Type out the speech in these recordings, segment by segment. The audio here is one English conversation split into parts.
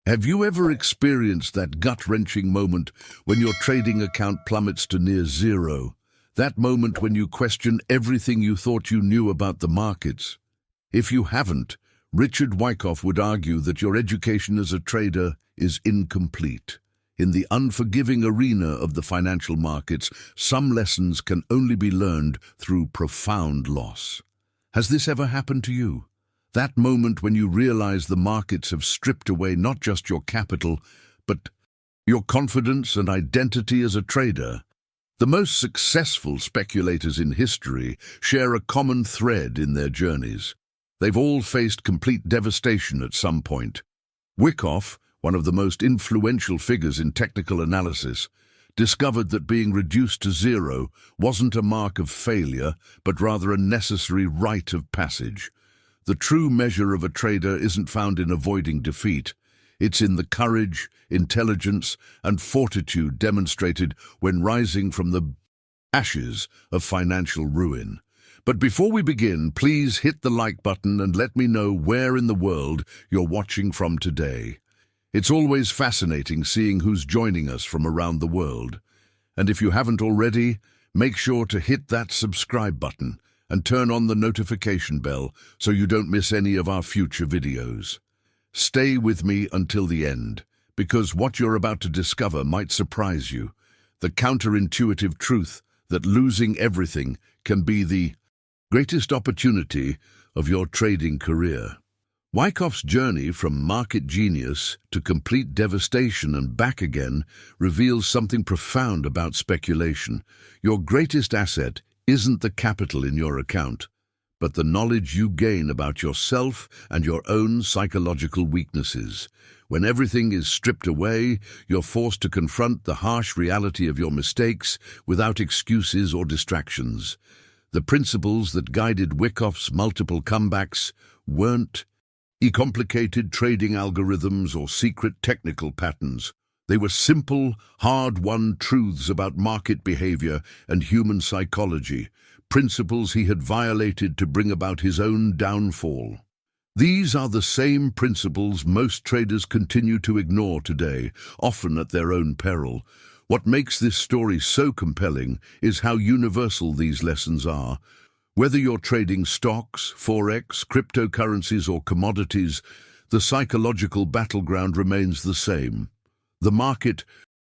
Have you ever experienced that gut-wrenching moment when your trading account plummets to near zero? That moment when you question everything you thought you knew about the markets? If you haven't, Richard Wyckoff would argue that your education as a trader is incomplete. In the unforgiving arena of the financial markets, some lessons can only be learned through profound loss. Has this ever happened to you? That moment when you realize the markets have stripped away not just your capital, but your confidence and identity as a trader. The most successful speculators in history share a common thread in their journeys. They've all faced complete devastation at some point. Wyckoff, one of the most influential figures in technical analysis, discovered that being reduced to zero wasn't a mark of failure, but rather a necessary rite of passage. The true measure of a trader isn't found in avoiding defeat. It's in the courage, intelligence, and fortitude demonstrated when rising from the ashes of financial ruin. But before we begin, please hit the like button and let me know where in the world you're watching from today. It's always fascinating seeing who's joining us from around the world. And if you haven't already, make sure to hit that subscribe button and turn on the notification bell so you don't miss any of our future videos. Stay with me until the end, because what you're about to discover might surprise you. The counterintuitive truth that losing everything can be the greatest opportunity of your trading career. Wyckoff's journey from market genius to complete devastation and back again reveals something profound about speculation. Your greatest asset isn't the capital in your account, but the knowledge you gain about yourself and your own psychological weaknesses. When everything is stripped away, you're forced to confront the harsh reality of your mistakes without excuses or distractions. The principles that guided Wyckoff's multiple comebacks weren't complicated trading algorithms or secret technical patterns. They were simple, hard-won truths about market behavior and human psychology, principles he had violated to bring about his own downfall. These are the same principles most traders continue to ignore today, often at their own peril. What makes this story so compelling is how universal these lessons are. Whether you're trading stocks, forex, cryptocurrencies, or commodities, the psychological battleground remains the same. The market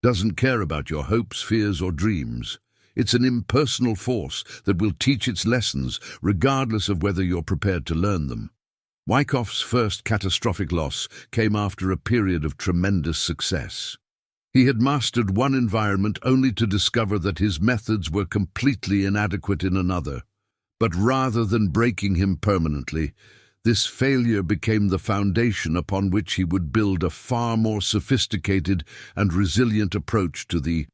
doesn't care about your hopes, fears, or dreams. It's an impersonal force that will teach its lessons regardless of whether you're prepared to learn them. Wyckoff's first catastrophic loss came after a period of tremendous success. He had mastered one environment only to discover that his methods were completely inadequate in another. But rather than breaking him permanently, this failure became the foundation upon which he would build a far more sophisticated and resilient approach to the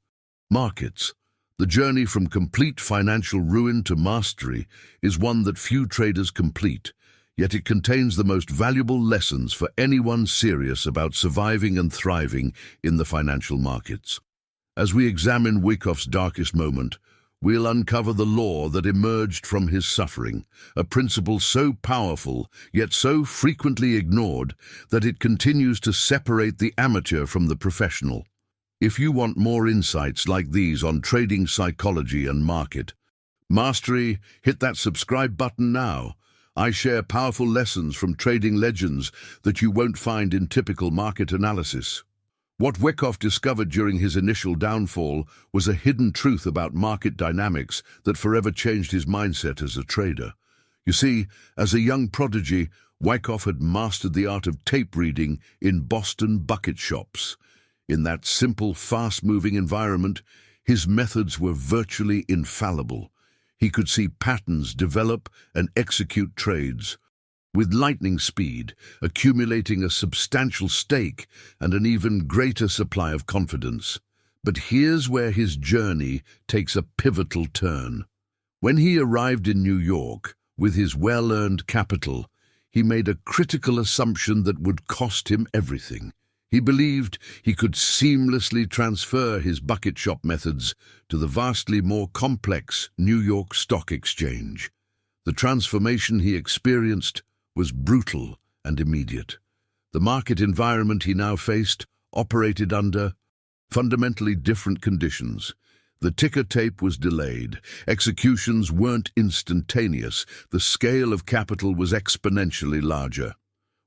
markets. The journey from complete financial ruin to mastery is one that few traders complete, yet it contains the most valuable lessons for anyone serious about surviving and thriving in the financial markets. As we examine Wyckoff's darkest moment, we'll uncover the law that emerged from his suffering, a principle so powerful yet so frequently ignored that it continues to separate the amateur from the professional. If you want more insights like these on trading psychology and market mastery, hit that subscribe button now. I share powerful lessons from trading legends that you won't find in typical market analysis. What Wyckoff discovered during his initial downfall was a hidden truth about market dynamics that forever changed his mindset as a trader. You see, as a young prodigy, Wyckoff had mastered the art of tape reading in Boston bucket shops. In that simple, fast-moving environment, his methods were virtually infallible. He could see patterns develop and execute trades with lightning speed, accumulating a substantial stake and an even greater supply of confidence. But here's where his journey takes a pivotal turn. When he arrived in New York with his well-earned capital, he made a critical assumption that would cost him everything. He believed he could seamlessly transfer his bucket shop methods to the vastly more complex New York Stock Exchange. The transformation he experienced was brutal and immediate. The market environment he now faced operated under fundamentally different conditions. The ticker tape was delayed. Executions weren't instantaneous. The scale of capital was exponentially larger.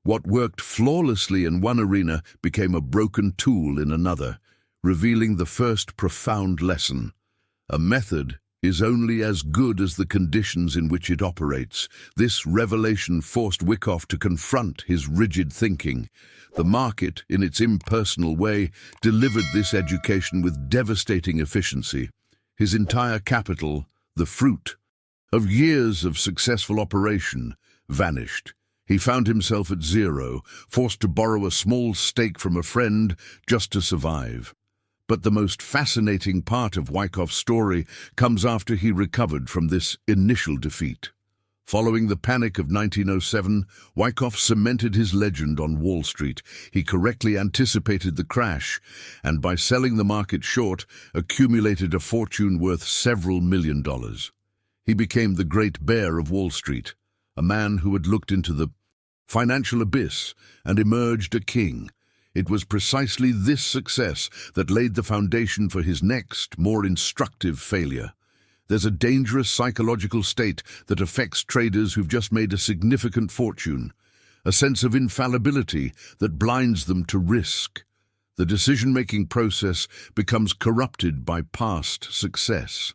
What worked flawlessly in one arena became a broken tool in another, revealing the first profound lesson. A method is only as good as the conditions in which it operates. This revelation forced Wyckoff to confront his rigid thinking. The market, in its impersonal way, delivered this education with devastating efficiency. His entire capital, the fruit of years of successful operation, vanished. He found himself at zero, forced to borrow a small stake from a friend just to survive. But the most fascinating part of Wyckoff's story comes after he recovered from this initial defeat. Following the panic of 1907, Wyckoff cemented his legend on Wall Street. He correctly anticipated the crash, and by selling the market short, accumulated a fortune worth several $million. He became the great bear of Wall Street, a man who had looked into the financial abyss and emerged a king. It was precisely this success that laid the foundation for his next, more instructive failure. There's a dangerous psychological state that affects traders who've just made a significant fortune, a sense of infallibility that blinds them to risk. The decision-making process becomes corrupted by past success.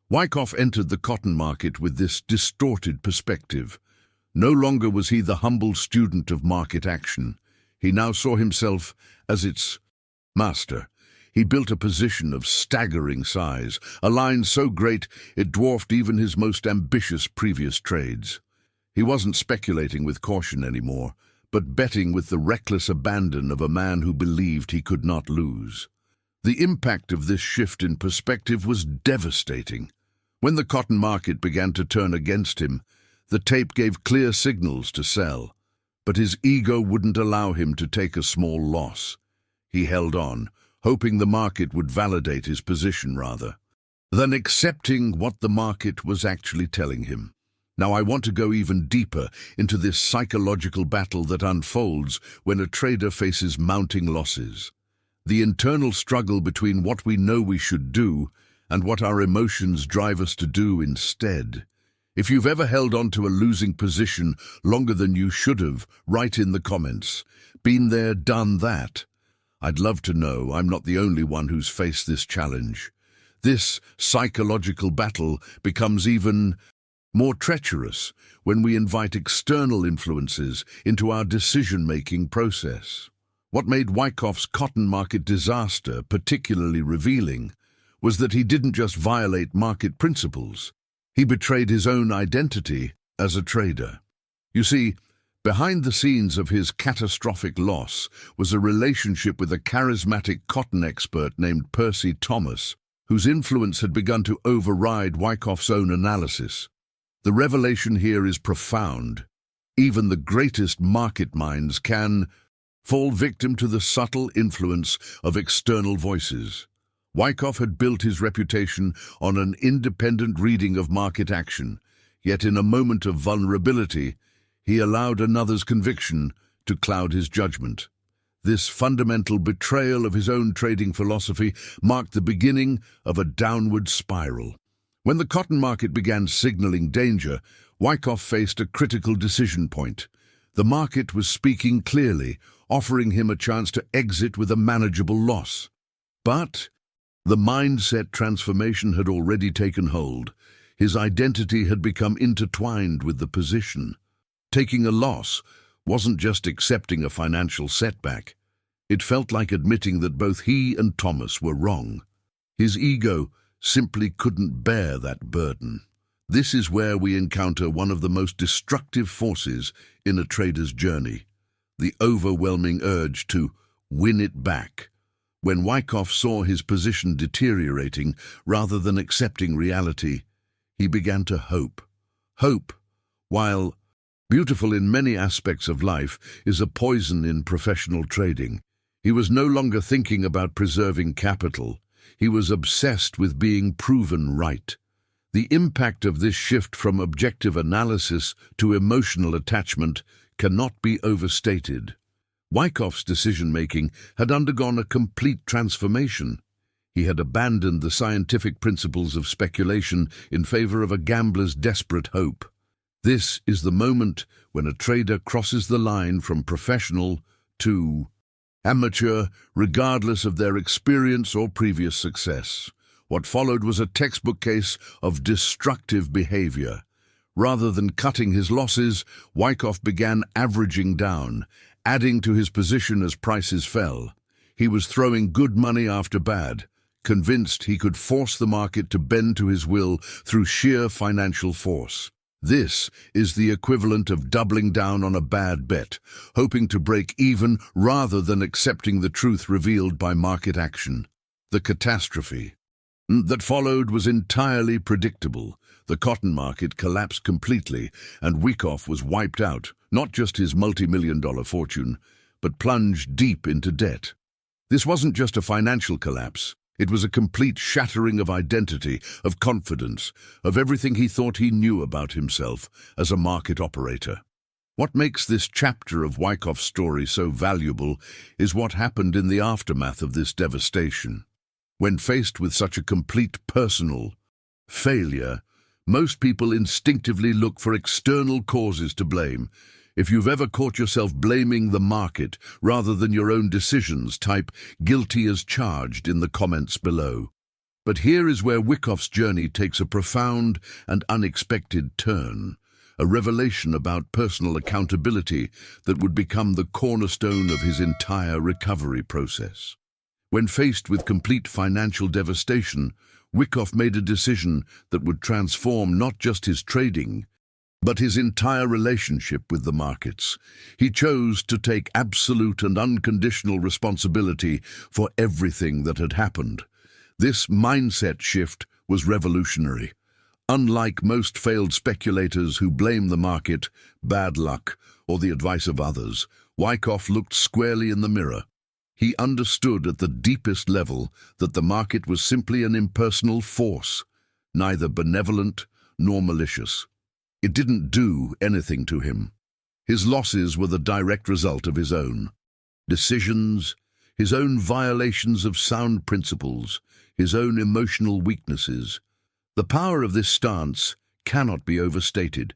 Wyckoff entered the cotton market with this distorted perspective. No longer was he the humble student of market action. He now saw himself as its master. He built a position of staggering size, a line so great it dwarfed even his most ambitious previous trades. He wasn't speculating with caution anymore, but betting with the reckless abandon of a man who believed he could not lose. The impact of this shift in perspective was devastating. When the cotton market began to turn against him, the tape gave clear signals to sell. But his ego wouldn't allow him to take a small loss. He held on, hoping the market would validate his position rather than accepting what the market was actually telling him. Now I want to go even deeper into this psychological battle that unfolds when a trader faces mounting losses. The internal struggle between what we know we should do and what our emotions drive us to do instead. If you've ever held on to a losing position longer than you should have, write in the comments. Been there, done that. I'd love to know I'm not the only one who's faced this challenge. This psychological battle becomes even more treacherous when we invite external influences into our decision-making process. What made Wyckoff's cotton market disaster particularly revealing was that he didn't just violate market principles. He betrayed his own identity as a trader. You see, behind the scenes of his catastrophic loss was a relationship with a charismatic cotton expert named Percy Thomas, whose influence had begun to override Wyckoff's own analysis. The revelation here is profound. Even the greatest market minds can fall victim to the subtle influence of external voices. Wyckoff had built his reputation on an independent reading of market action, yet in a moment of vulnerability, he allowed another's conviction to cloud his judgment. This fundamental betrayal of his own trading philosophy marked the beginning of a downward spiral. When the cotton market began signaling danger, Wyckoff faced a critical decision point. The market was speaking clearly, offering him a chance to exit with a manageable loss. But the mindset transformation had already taken hold. His identity had become intertwined with the position. Taking a loss wasn't just accepting a financial setback. It felt like admitting that both he and Thomas were wrong. His ego simply couldn't bear that burden. This is where we encounter one of the most destructive forces in a trader's journey, the overwhelming urge to win it back. When Wyckoff saw his position deteriorating rather than accepting reality, he began to hope. Hope, while beautiful in many aspects of life, is a poison in professional trading. He was no longer thinking about preserving capital. He was obsessed with being proven right. The impact of this shift from objective analysis to emotional attachment cannot be overstated. Wyckoff's decision-making had undergone a complete transformation. He had abandoned the scientific principles of speculation in favor of a gambler's desperate hope. This is the moment when a trader crosses the line from professional to amateur, regardless of their experience or previous success. What followed was a textbook case of destructive behavior. Rather than cutting his losses, Wyckoff began averaging down, adding to his position as prices fell. He was throwing good money after bad, convinced he could force the market to bend to his will through sheer financial force. This is the equivalent of doubling down on a bad bet, hoping to break even rather than accepting the truth revealed by market action. The catastrophe that followed was entirely predictable. The cotton market collapsed completely, and Wyckoff was wiped out, not just his multi-million-dollar fortune, but plunged deep into debt. This wasn't just a financial collapse. It was a complete shattering of identity, of confidence, of everything he thought he knew about himself as a market operator. What makes this chapter of Wyckoff's story so valuable is what happened in the aftermath of this devastation. When faced with such a complete personal failure, most people instinctively look for external causes to blame. If you've ever caught yourself blaming the market rather than your own decisions, type "guilty as charged" in the comments below. But here is where Wyckoff's journey takes a profound and unexpected turn, a revelation about personal accountability that would become the cornerstone of his entire recovery process. When faced with complete financial devastation, Wyckoff made a decision that would transform not just his trading, but his entire relationship with the markets. He chose to take absolute and unconditional responsibility for everything that had happened. This mindset shift was revolutionary. Unlike most failed speculators who blame the market, bad luck, or the advice of others, Wyckoff looked squarely in the mirror. He understood at the deepest level that the market was simply an impersonal force, neither benevolent nor malicious. It didn't do anything to him. His losses were the direct result of his own decisions, his own violations of sound principles, his own emotional weaknesses. The power of this stance cannot be overstated.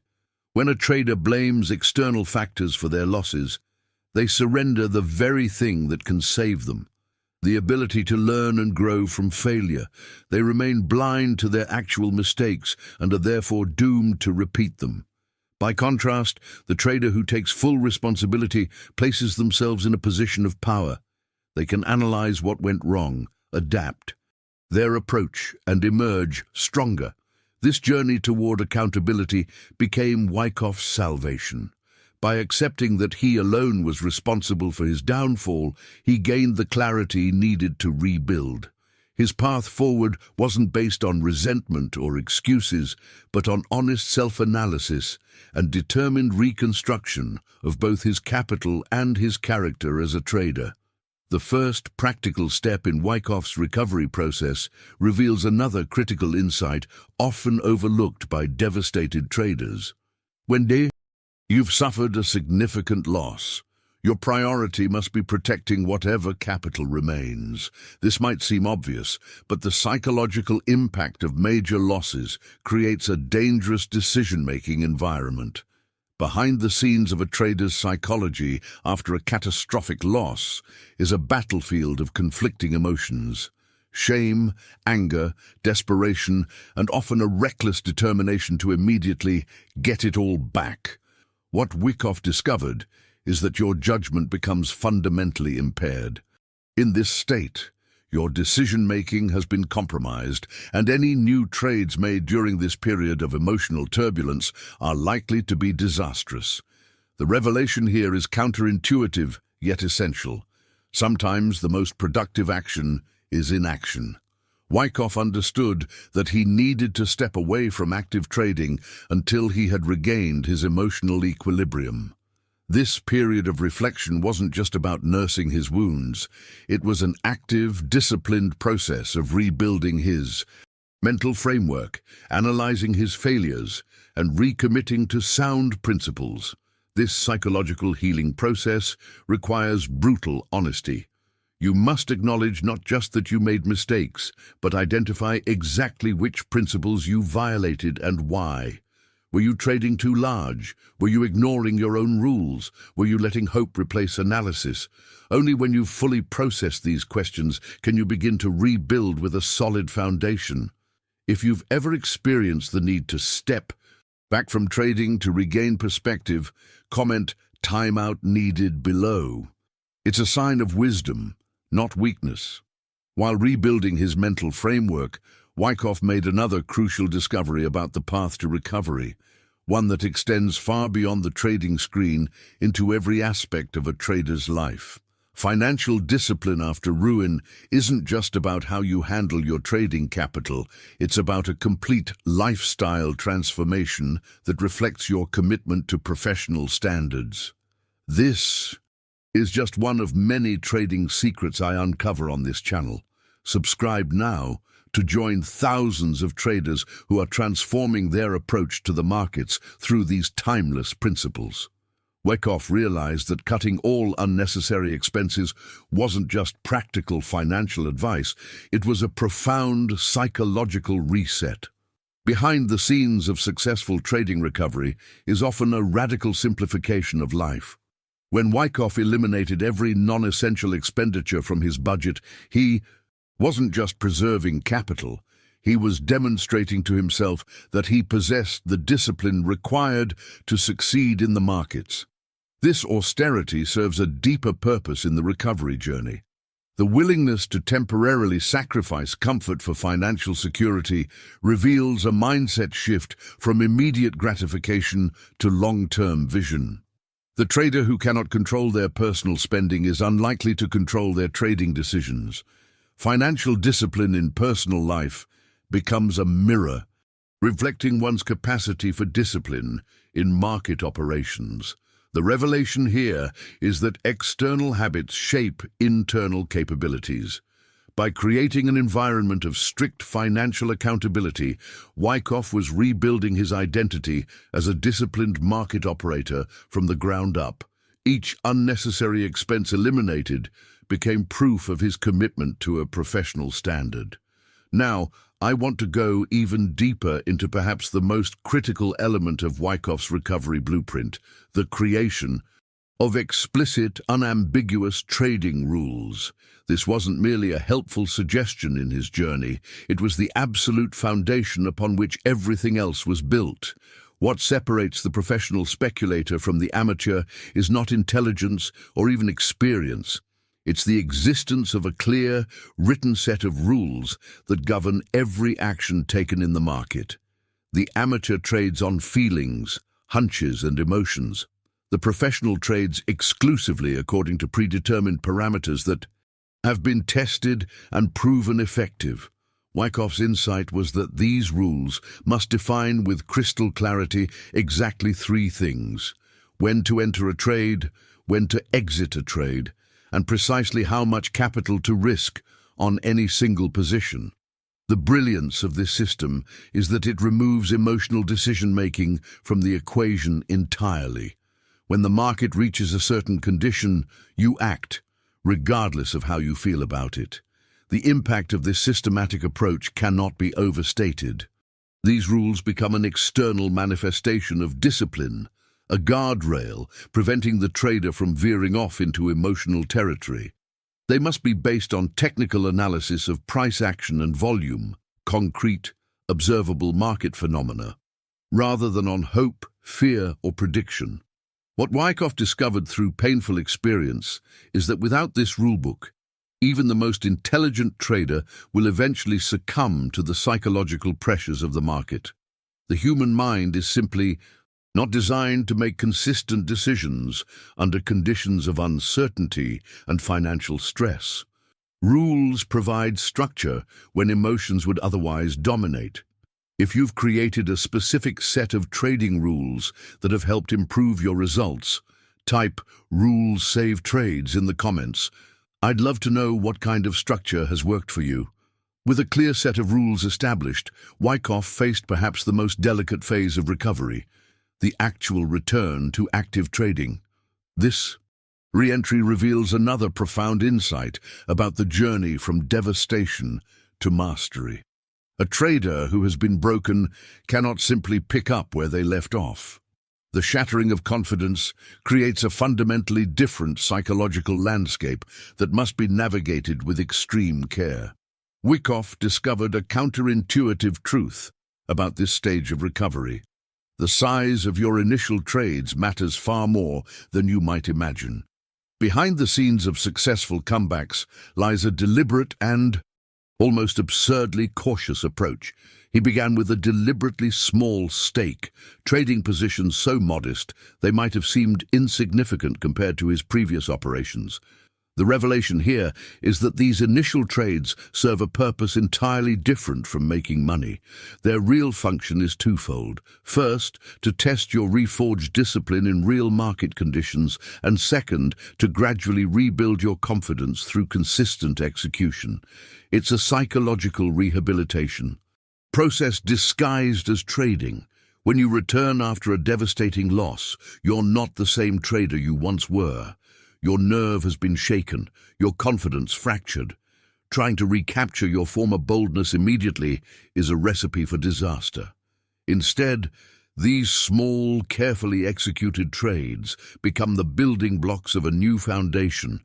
When a trader blames external factors for their losses, they surrender the very thing that can save them, the ability to learn and grow from failure. They remain blind to their actual mistakes and are therefore doomed to repeat them. By contrast, the trader who takes full responsibility places themselves in a position of power. They can analyze what went wrong, adapt their approach, and emerge stronger. This journey toward accountability became Wyckoff's salvation. By accepting that he alone was responsible for his downfall, he gained the clarity needed to rebuild. His path forward wasn't based on resentment or excuses, but on honest self-analysis and determined reconstruction of both his capital and his character as a trader. The first practical step in Wyckoff's recovery process reveals another critical insight often overlooked by devastated traders. When you've suffered a significant loss, your priority must be protecting whatever capital remains. This might seem obvious, but the psychological impact of major losses creates a dangerous decision-making environment. Behind the scenes of a trader's psychology after a catastrophic loss is a battlefield of conflicting emotions. Shame, anger, desperation, and often a reckless determination to immediately get it all back. What Wyckoff discovered is that your judgment becomes fundamentally impaired. In this state, your decision-making has been compromised, and any new trades made during this period of emotional turbulence are likely to be disastrous. The revelation here is counterintuitive, yet essential. Sometimes the most productive action is inaction. Wyckoff understood that he needed to step away from active trading until he had regained his emotional equilibrium. This period of reflection wasn't just about nursing his wounds. It was an active, disciplined process of rebuilding his mental framework, analyzing his failures, and recommitting to sound principles. This psychological healing process requires brutal honesty. You must acknowledge not just that you made mistakes, but identify exactly which principles you violated and why. Were you trading too large? Were you ignoring your own rules? Were you letting hope replace analysis? Only when you've fully processed these questions can you begin to rebuild with a solid foundation. If you've ever experienced the need to step back from trading to regain perspective, comment "timeout needed" below. It's a sign of wisdom, not weakness. While rebuilding his mental framework, Wyckoff made another crucial discovery about the path to recovery, one that extends far beyond the trading screen into every aspect of a trader's life. Financial discipline after ruin isn't just about how you handle your trading capital, it's about a complete lifestyle transformation that reflects your commitment to professional standards. This is just one of many trading secrets I uncover on this channel. Subscribe now to join thousands of traders who are transforming their approach to the markets through these timeless principles. Wyckoff realized that cutting all unnecessary expenses wasn't just practical financial advice, it was a profound psychological reset. Behind the scenes of successful trading recovery is often a radical simplification of life. When Wyckoff eliminated every non-essential expenditure from his budget, he wasn't just preserving capital, he was demonstrating to himself that he possessed the discipline required to succeed in the markets. This austerity serves a deeper purpose in the recovery journey. The willingness to temporarily sacrifice comfort for financial security reveals a mindset shift from immediate gratification to long-term vision. The trader who cannot control their personal spending is unlikely to control their trading decisions. Financial discipline in personal life becomes a mirror, reflecting one's capacity for discipline in market operations. The revelation here is that external habits shape internal capabilities. By creating an environment of strict financial accountability, Wyckoff was rebuilding his identity as a disciplined market operator from the ground up. Each unnecessary expense eliminated became proof of his commitment to a professional standard. Now, I want to go even deeper into perhaps the most critical element of Wyckoff's recovery blueprint, the creation of explicit, unambiguous trading rules. This wasn't merely a helpful suggestion in his journey, it was the absolute foundation upon which everything else was built. What separates the professional speculator from the amateur is not intelligence or even experience. It's the existence of a clear, written set of rules that govern every action taken in the market. The amateur trades on feelings, hunches, and emotions. The professional trades exclusively according to predetermined parameters that have been tested and proven effective. Wyckoff's insight was that these rules must define with crystal clarity exactly three things: when to enter a trade, when to exit a trade, and precisely how much capital to risk on any single position. The brilliance of this system is that it removes emotional decision-making from the equation entirely. When the market reaches a certain condition, you act, regardless of how you feel about it. The impact of this systematic approach cannot be overstated. These rules become an external manifestation of discipline, a guardrail preventing the trader from veering off into emotional territory. They must be based on technical analysis of price action and volume, concrete, observable market phenomena, rather than on hope, fear, or prediction. What Wyckoff discovered through painful experience is that without this rulebook, even the most intelligent trader will eventually succumb to the psychological pressures of the market. The human mind is simply not designed to make consistent decisions under conditions of uncertainty and financial stress. Rules provide structure when emotions would otherwise dominate. If you've created a specific set of trading rules that have helped improve your results, type "rules save trades" in the comments. I'd love to know what kind of structure has worked for you. With a clear set of rules established, Wyckoff faced perhaps the most delicate phase of recovery: the actual return to active trading. This re-entry reveals another profound insight about the journey from devastation to mastery. A trader who has been broken cannot simply pick up where they left off. The shattering of confidence creates a fundamentally different psychological landscape that must be navigated with extreme care. Wyckoff discovered a counterintuitive truth about this stage of recovery. The size of your initial trades matters far more than you might imagine. Behind the scenes of successful comebacks lies a deliberate and almost absurdly cautious approach. He began with a deliberately small stake, trading positions so modest they might have seemed insignificant compared to his previous operations. The revelation here is that these initial trades serve a purpose entirely different from making money. Their real function is twofold. First, to test your reforged discipline in real market conditions, and second, to gradually rebuild your confidence through consistent execution. It's a psychological rehabilitation process disguised as trading. When you return after a devastating loss, you're not the same trader you once were. Your nerve has been shaken, your confidence fractured. Trying to recapture your former boldness immediately is a recipe for disaster. Instead, these small, carefully executed trades become the building blocks of a new foundation.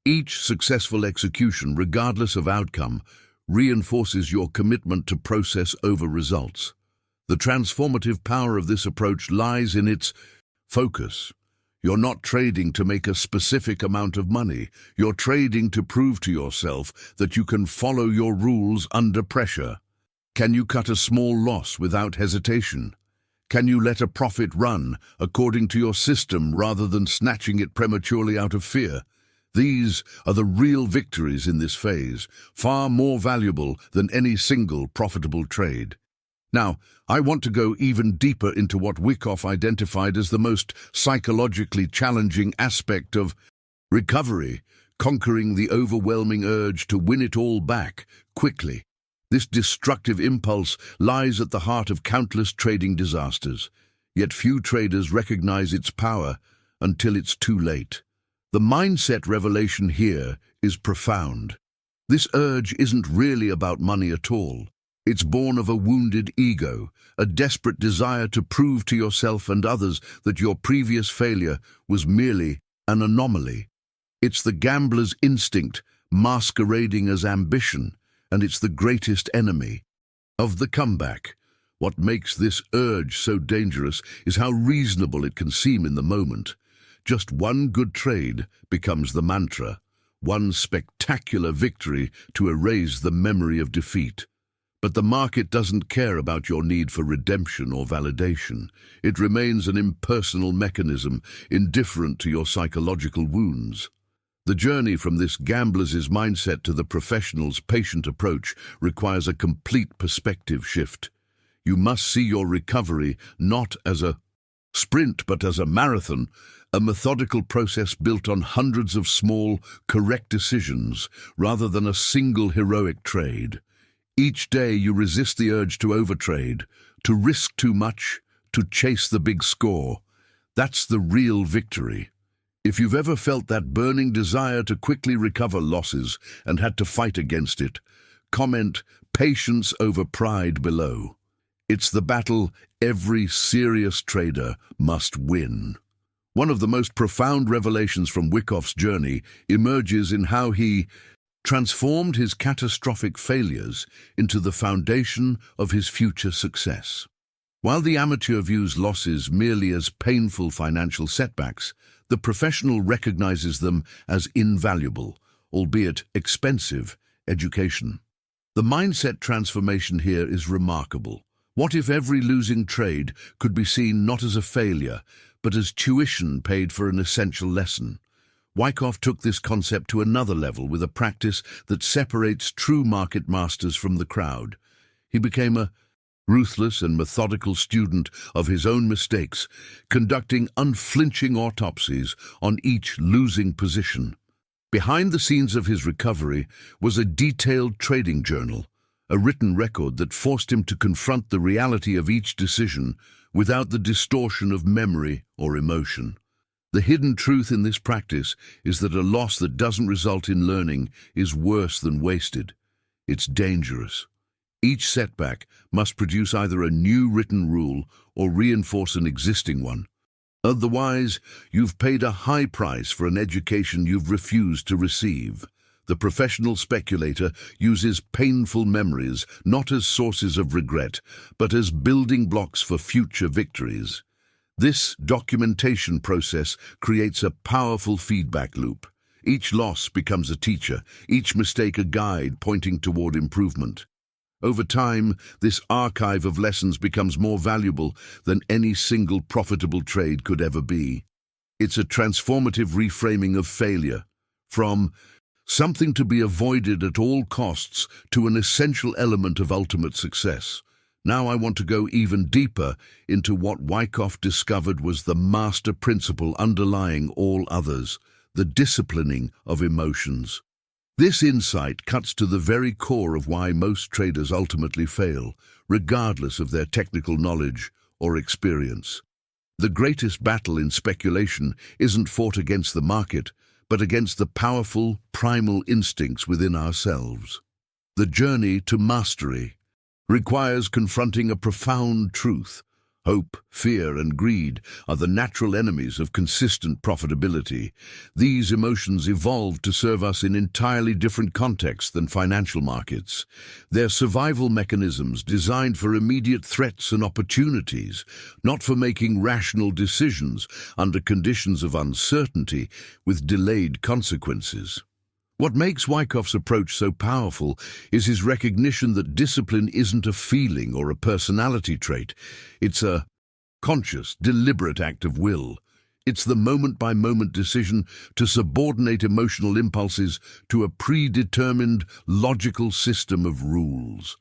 Each successful execution, regardless of outcome, reinforces your commitment to process over results. The transformative power of this approach lies in its focus. You're not trading to make a specific amount of money. You're trading to prove to yourself that you can follow your rules under pressure. Can you cut a small loss without hesitation? Can you let a profit run according to your system rather than snatching it prematurely out of fear? These are the real victories in this phase, far more valuable than any single profitable trade. Now, I want to go even deeper into what Wyckoff identified as the most psychologically challenging aspect of recovery, conquering the overwhelming urge to win it all back quickly. This destructive impulse lies at the heart of countless trading disasters, yet few traders recognize its power until it's too late. The mindset revelation here is profound. This urge isn't really about money at all. It's born of a wounded ego, a desperate desire to prove to yourself and others that your previous failure was merely an anomaly. It's the gambler's instinct masquerading as ambition, and it's the greatest enemy of the comeback. What makes this urge so dangerous is how reasonable it can seem in the moment. Just one good trade becomes the mantra, one spectacular victory to erase the memory of defeat. But the market doesn't care about your need for redemption or validation. It remains an impersonal mechanism, indifferent to your psychological wounds. The journey from this gambler's mindset to the professional's patient approach requires a complete perspective shift. You must see your recovery not as a sprint, but as a marathon, a methodical process built on hundreds of small, correct decisions, rather than a single heroic trade. Each day you resist the urge to overtrade, to risk too much, to chase the big score. That's the real victory. If you've ever felt that burning desire to quickly recover losses and had to fight against it, comment "patience over pride" below. It's the battle every serious trader must win. One of the most profound revelations from Wyckoff's journey emerges in how he transformed his catastrophic failures into the foundation of his future success. While the amateur views losses merely as painful financial setbacks, the professional recognizes them as invaluable, albeit expensive, education. The mindset transformation here is remarkable. What if every losing trade could be seen not as a failure, but as tuition paid for an essential lesson? Wyckoff took this concept to another level with a practice that separates true market masters from the crowd. He became a ruthless and methodical student of his own mistakes, conducting unflinching autopsies on each losing position. Behind the scenes of his recovery was a detailed trading journal, a written record that forced him to confront the reality of each decision without the distortion of memory or emotion. The hidden truth in this practice is that a loss that doesn't result in learning is worse than wasted. It's dangerous. Each setback must produce either a new written rule or reinforce an existing one. Otherwise, you've paid a high price for an education you've refused to receive. The professional speculator uses painful memories not as sources of regret, but as building blocks for future victories. This documentation process creates a powerful feedback loop. Each loss becomes a teacher, each mistake a guide pointing toward improvement. Over time, this archive of lessons becomes more valuable than any single profitable trade could ever be. It's a transformative reframing of failure, from something to be avoided at all costs to an essential element of ultimate success. Now I want to go even deeper into what Wyckoff discovered was the master principle underlying all others, the disciplining of emotions. This insight cuts to the very core of why most traders ultimately fail, regardless of their technical knowledge or experience. The greatest battle in speculation isn't fought against the market, but against the powerful, primal instincts within ourselves. The journey to mastery requires confronting a profound truth. Hope, fear, and greed are the natural enemies of consistent profitability. These emotions evolved to serve us in entirely different contexts than financial markets. They're survival mechanisms designed for immediate threats and opportunities, not for making rational decisions under conditions of uncertainty with delayed consequences. What makes Wyckoff's approach so powerful is his recognition that discipline isn't a feeling or a personality trait. It's a conscious, deliberate act of will. It's the moment-by-moment decision to subordinate emotional impulses to a predetermined, logical system of rules.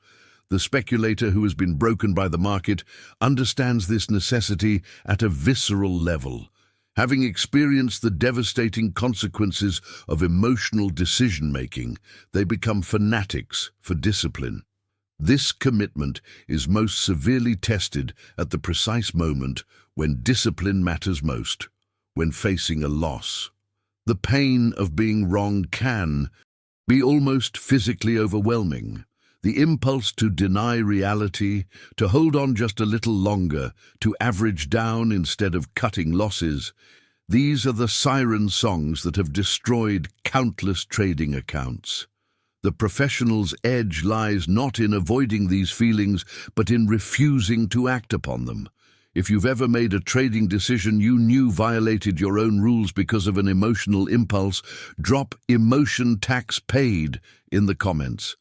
The speculator who has been broken by the market understands this necessity at a visceral level. Having experienced the devastating consequences of emotional decision-making, they become fanatics for discipline. This commitment is most severely tested at the precise moment when discipline matters most, when facing a loss. The pain of being wrong can be almost physically overwhelming. The impulse to deny reality, to hold on just a little longer, to average down instead of cutting losses, these are the siren songs that have destroyed countless trading accounts. The professional's edge lies not in avoiding these feelings, but in refusing to act upon them. If you've ever made a trading decision you knew violated your own rules because of an emotional impulse, drop "emotion tax paid" in the comments.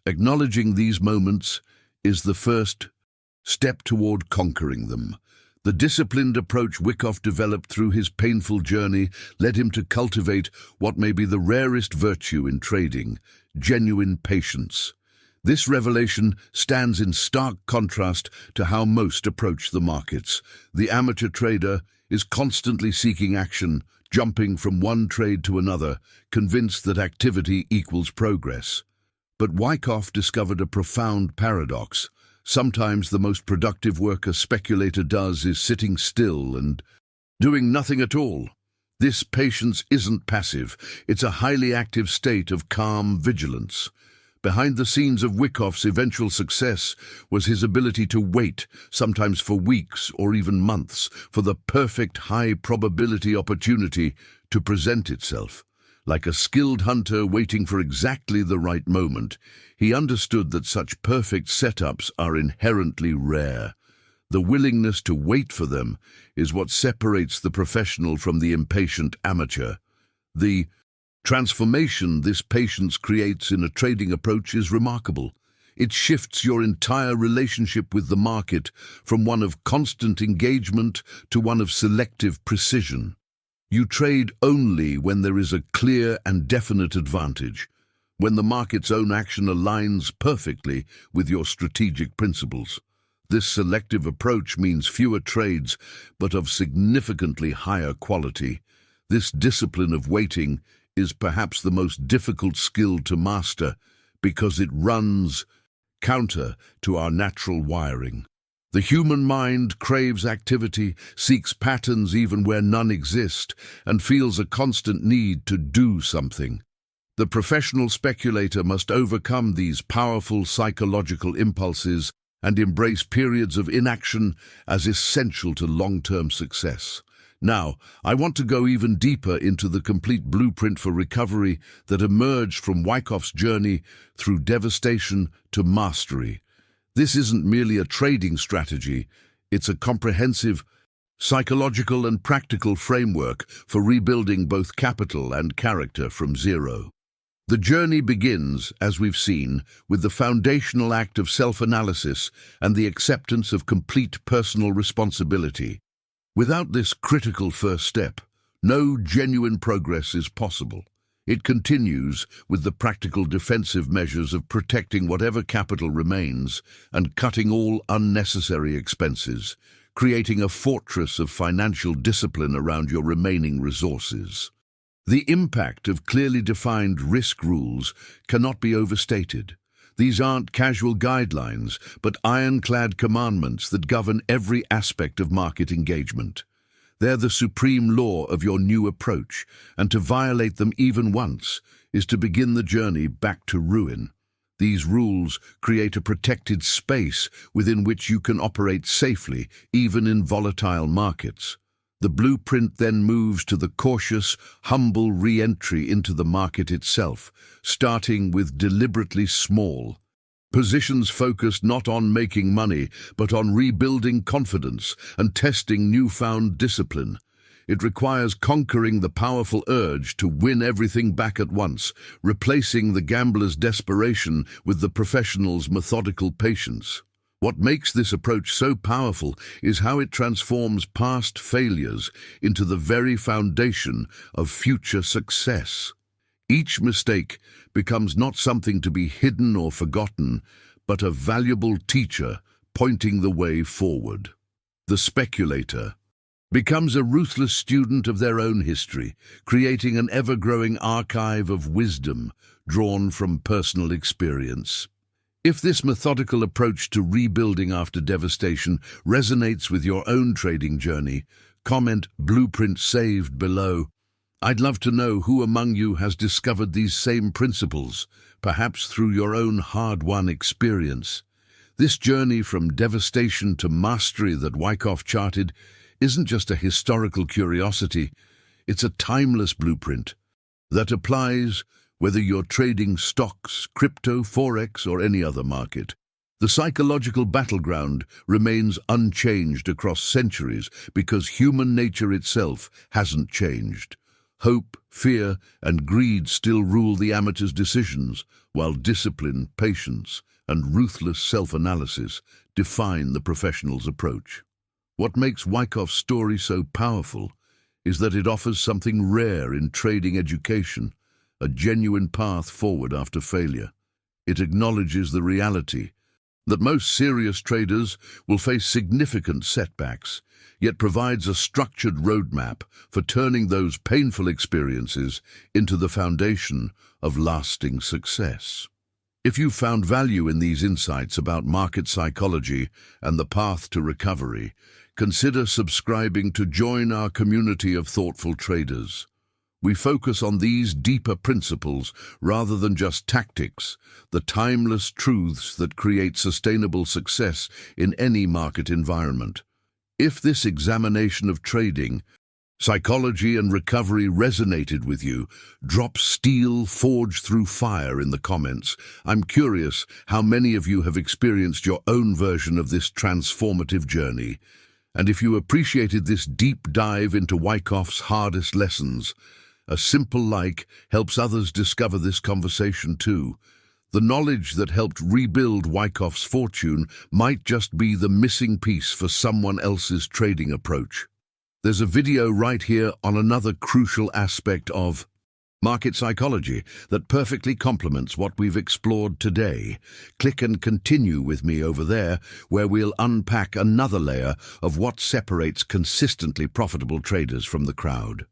Acknowledging these moments is the first step toward conquering them. The disciplined approach Wyckoff developed through his painful journey led him to cultivate what may be the rarest virtue in trading: genuine patience. This revelation stands in stark contrast to how most approach the markets. The amateur trader is constantly seeking action, jumping from one trade to another, convinced that activity equals progress. But Wyckoff discovered a profound paradox. Sometimes the most productive work a speculator does is sitting still and doing nothing at all. This patience isn't passive, it's a highly active state of calm vigilance. Behind the scenes of Wyckoff's eventual success was his ability to wait, sometimes for weeks or even months, for the perfect high-probability opportunity to present itself. Like a skilled hunter waiting for exactly the right moment, he understood that such perfect setups are inherently rare. The willingness to wait for them is what separates the professional from the impatient amateur. The transformation this patience creates in a trading approach is remarkable. It shifts your entire relationship with the market from one of constant engagement to one of selective precision. You trade only when there is a clear and definite advantage, when the market's own action aligns perfectly with your strategic principles. This selective approach means fewer trades, but of significantly higher quality. This discipline of waiting is perhaps the most difficult skill to master because it runs counter to our natural wiring. The human mind craves activity, seeks patterns even where none exist, and feels a constant need to do something. The professional speculator must overcome these powerful psychological impulses and embrace periods of inaction as essential to long-term success. Now, I want to go even deeper into the complete blueprint for recovery that emerged from Wyckoff's journey through devastation to mastery. This isn't merely a trading strategy, it's a comprehensive psychological and practical framework for rebuilding both capital and character from zero. The journey begins, as we've seen, with the foundational act of self-analysis and the acceptance of complete personal responsibility. Without this critical first step, no genuine progress is possible. It continues with the practical defensive measures of protecting whatever capital remains and cutting all unnecessary expenses, creating a fortress of financial discipline around your remaining resources. The impact of clearly defined risk rules cannot be overstated. These aren't casual guidelines, but ironclad commandments that govern every aspect of market engagement. They're the supreme law of your new approach, and to violate them even once is to begin the journey back to ruin. These rules create a protected space within which you can operate safely, even in volatile markets. The blueprint then moves to the cautious, humble re-entry into the market itself, starting with deliberately small positions focused not on making money, but on rebuilding confidence and testing newfound discipline. It requires conquering the powerful urge to win everything back at once, replacing the gambler's desperation with the professional's methodical patience. What makes this approach so powerful is how it transforms past failures into the very foundation of future success. Each mistake becomes not something to be hidden or forgotten, but a valuable teacher pointing the way forward. The speculator becomes a ruthless student of their own history, creating an ever-growing archive of wisdom drawn from personal experience. If this methodical approach to rebuilding after devastation resonates with your own trading journey, comment "Blueprint Saved" below. I'd love to know who among you has discovered these same principles, perhaps through your own hard-won experience. This journey from devastation to mastery that Wyckoff charted isn't just a historical curiosity, it's a timeless blueprint that applies whether you're trading stocks, crypto, forex, or any other market. The psychological battleground remains unchanged across centuries because human nature itself hasn't changed. Hope, fear, and greed still rule the amateur's decisions, while discipline, patience, and ruthless self-analysis define the professional's approach. What makes Wyckoff's story so powerful is that it offers something rare in trading education, a genuine path forward after failure. It acknowledges the reality that most serious traders will face significant setbacks, yet provides a structured roadmap for turning those painful experiences into the foundation of lasting success. If you've found value in these insights about market psychology and the path to recovery, consider subscribing to join our community of thoughtful traders. We focus on these deeper principles rather than just tactics, the timeless truths that create sustainable success in any market environment. If this examination of trading, psychology and recovery resonated with you, drop "Steel forged through fire" in the comments. I'm curious how many of you have experienced your own version of this transformative journey. And if you appreciated this deep dive into Wyckoff's hardest lessons, a simple like helps others discover this conversation too. The knowledge that helped rebuild Wyckoff's fortune might just be the missing piece for someone else's trading approach. There's a video right here on another crucial aspect of market psychology that perfectly complements what we've explored today. Click and continue with me over there, where we'll unpack another layer of what separates consistently profitable traders from the crowd.